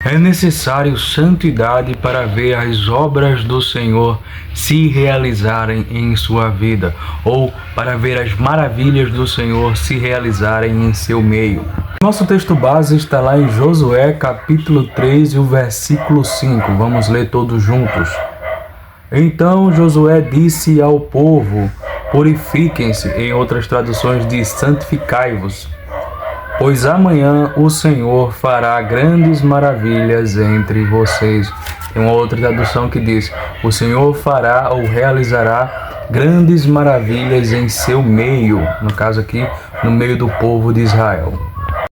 É necessário santidade para ver as obras do Senhor se realizarem em sua vida, ou para ver as maravilhas do Senhor se realizarem em seu meio. Nosso texto base está lá em Josué capítulo 3 e o versículo 5. Vamos ler todos juntos. Então Josué disse ao povo: purifiquem-se, em outras traduções diz: santificai-vos, pois amanhã o Senhor fará grandes maravilhas entre vocês. Tem uma outra tradução que diz: o Senhor fará ou realizará grandes maravilhas em seu meio, no caso aqui, no meio do povo de Israel.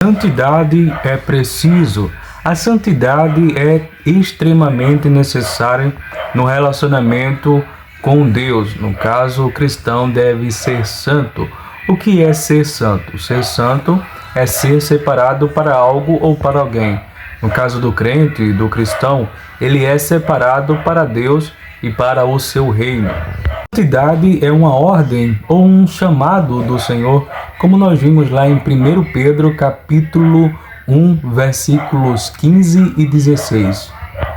Santidade é preciso. A santidade é extremamente necessária no relacionamento com Deus. No caso, o cristão deve ser santo. O que é ser santo? Ser santo é ser separado para algo ou para alguém. No caso do crente, do cristão, ele é separado para Deus e para o seu reino. Santidade é uma ordem ou um chamado do Senhor, como nós vimos lá em 1 Pedro capítulo 1, versículos 15 e 16.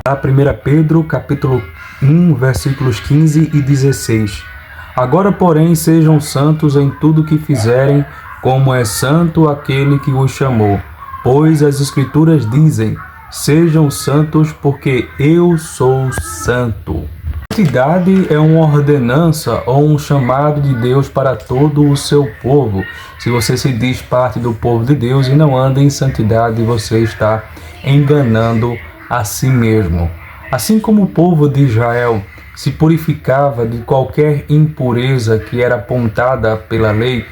A 1 Pedro capítulo 1, versículos 15 e 16. Agora, porém, sejam santos em tudo que fizerem, como é santo aquele que os chamou. Pois as Escrituras dizem: sejam santos, porque eu sou santo. Santidade é uma ordenança ou um chamado de Deus para todo o seu povo. Se você se diz parte do povo de Deus e não anda em santidade, você está enganando a si mesmo. Assim como o povo de Israel se purificava de qualquer impureza que era apontada pela lei,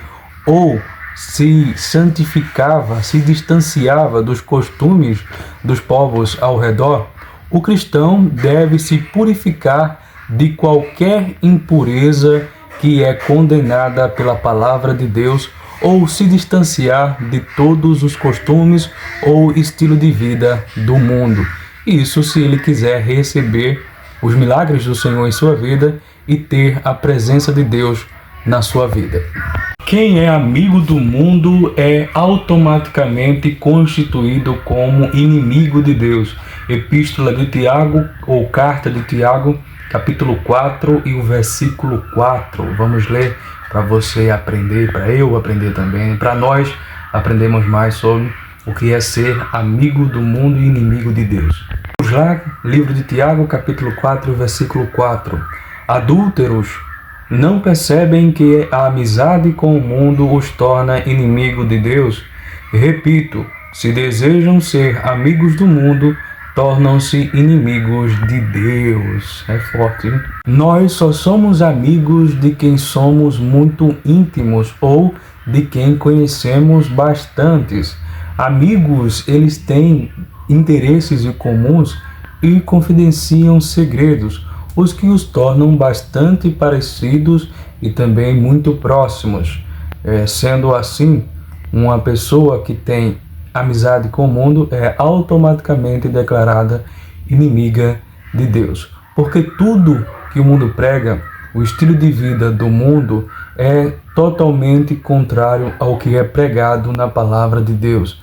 ou se santificava, se distanciava dos costumes dos povos ao redor, o cristão deve se purificar de qualquer impureza que é condenada pela palavra de Deus, ou se distanciar de todos os costumes ou estilo de vida do mundo. Isso se ele quiser receber os milagres do Senhor em sua vida e ter a presença de Deus na sua vida. Quem é amigo do mundo é automaticamente constituído como inimigo de Deus. Epístola de Tiago, ou Carta de Tiago, capítulo 4 e o versículo 4. Vamos ler para você aprender, para eu aprender também, para nós aprendermos mais sobre o que é ser amigo do mundo e inimigo de Deus. Vamos lá, livro de Tiago, capítulo 4, versículo 4. Adúlteros, não percebem que a amizade com o mundo os torna inimigo de Deus? Repito, se desejam ser amigos do mundo, tornam-se inimigos de Deus. É forte, hein? Nós só somos amigos de quem somos muito íntimos ou de quem conhecemos bastantes. Amigos, eles têm interesses em comuns e confidenciam segredos, os que os tornam bastante parecidos e também muito próximos. Sendo assim, uma pessoa que tem amizade com o mundo é automaticamente declarada inimiga de Deus. Porque tudo que o mundo prega, o estilo de vida do mundo, é totalmente contrário ao que é pregado na palavra de Deus.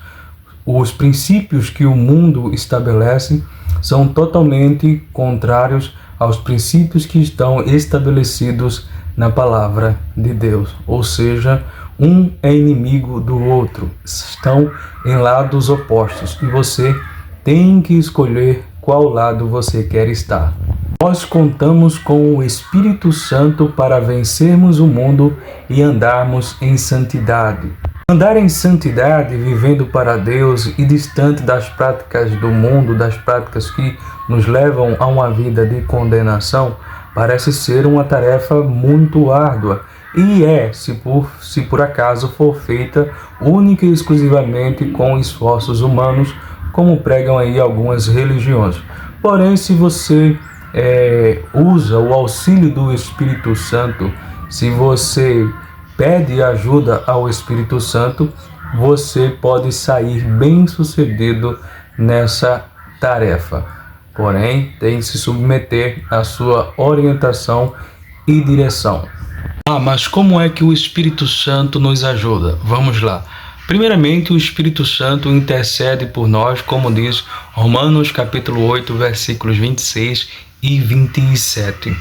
Os princípios que o mundo estabelece são totalmente contrários aos princípios que estão estabelecidos na palavra de Deus. Ou seja, um é inimigo do outro, estão em lados opostos e você tem que escolher qual lado você quer estar. Nós contamos com o Espírito Santo para vencermos o mundo e andarmos em santidade. Andar em santidade, vivendo para Deus e distante das práticas do mundo, das práticas que nos levam a uma vida de condenação, parece ser uma tarefa muito árdua. E se por acaso for feita única e exclusivamente com esforços humanos, como pregam aí algumas religiões. Porém, se você usa o auxílio do Espírito Santo, se você pede ajuda ao Espírito Santo, você pode sair bem-sucedido nessa tarefa. Porém, tem que se submeter à sua orientação e direção. Mas como é que o Espírito Santo nos ajuda? Vamos lá. Primeiramente, o Espírito Santo intercede por nós, como diz Romanos capítulo 8, versículos 26 e 27.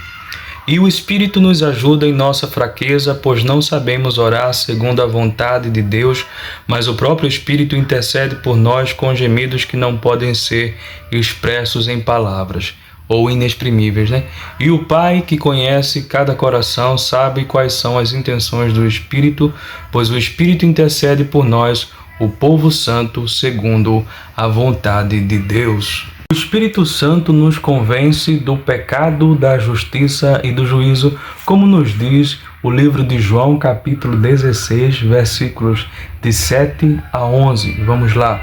E o Espírito nos ajuda em nossa fraqueza, pois não sabemos orar segundo a vontade de Deus, mas o próprio Espírito intercede por nós com gemidos que não podem ser expressos em palavras, ou inexprimíveis, né? E o Pai, que conhece cada coração, sabe quais são as intenções do Espírito, pois o Espírito intercede por nós, o povo santo, segundo a vontade de Deus. O Espírito Santo nos convence do pecado, da justiça e do juízo, como nos diz o livro de João, capítulo 16, versículos de 7 a 11. Vamos lá.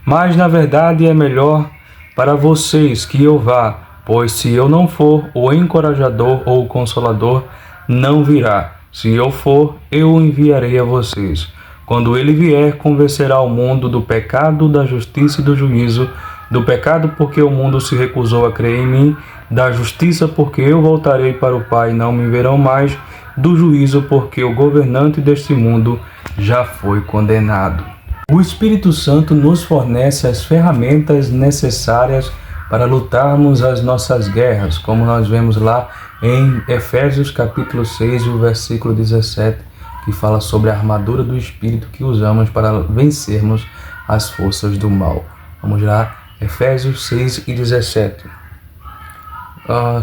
Mas na verdade é melhor para vocês que eu vá, pois se eu não for, o encorajador ou o consolador não virá. Se eu for, eu o enviarei a vocês. Quando ele vier, convencerá o mundo do pecado, da justiça e do juízo. Do pecado, porque o mundo se recusou a crer em mim. Da justiça, porque eu voltarei para o Pai e não me verão mais. Do juízo, porque o governante deste mundo já foi condenado. O Espírito Santo nos fornece as ferramentas necessárias para lutarmos as nossas guerras, como nós vemos lá em Efésios capítulo 6, o versículo 17, que fala sobre a armadura do Espírito que usamos para vencermos as forças do mal. Vamos lá, Efésios 6 e 17.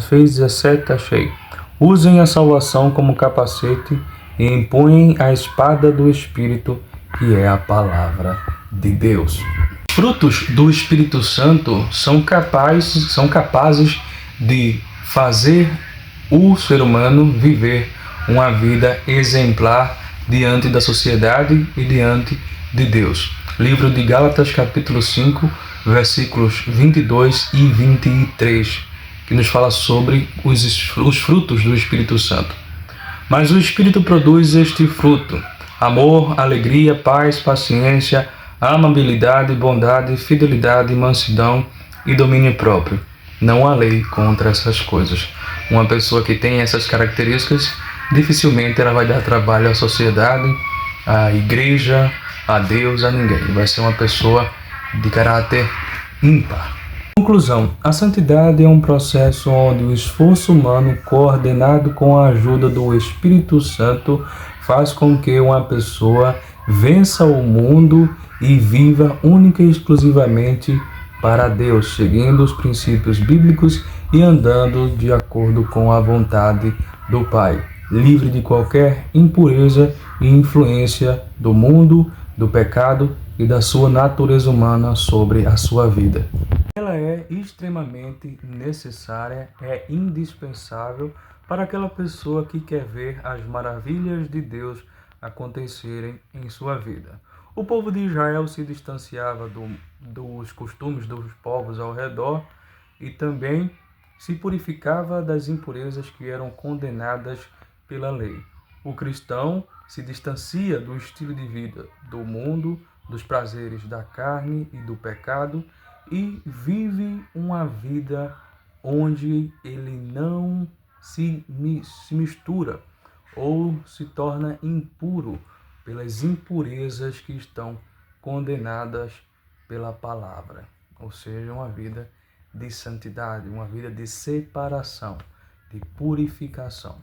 6 e 17, achei. Usem a salvação como capacete e empunhem a espada do Espírito, que é a palavra de Deus. Os frutos do Espírito Santo são capazes de fazer o ser humano viver uma vida exemplar diante da sociedade e diante de Deus. Livro de Gálatas, capítulo 5, versículos 22 e 23, que nos fala sobre os frutos do Espírito Santo. Mas o Espírito produz este fruto: amor, alegria, paz, paciência, amabilidade, bondade, fidelidade, mansidão e domínio próprio. Não há lei contra essas coisas. Uma pessoa que tem essas características, dificilmente ela vai dar trabalho à sociedade, à igreja, a Deus, a ninguém. Vai ser uma pessoa de caráter ímpar. Conclusão: a santidade é um processo onde o esforço humano, coordenado com a ajuda do Espírito Santo, faz com que uma pessoa vença o mundo e viva única e exclusivamente para Deus, seguindo os princípios bíblicos e andando de acordo com a vontade do Pai, livre de qualquer impureza e influência do mundo, do pecado e da sua natureza humana sobre a sua vida. Ela é extremamente necessária, é indispensável para aquela pessoa que quer ver as maravilhas de Deus acontecerem em sua vida. O povo de Israel se distanciava dos costumes dos povos ao redor e também se purificava das impurezas que eram condenadas pela lei. O cristão se distancia do estilo de vida do mundo, dos prazeres da carne e do pecado e vive uma vida onde ele não se mistura ou se torna impuro pelas impurezas que estão condenadas pela palavra, ou seja, uma vida de santidade, uma vida de separação, de purificação.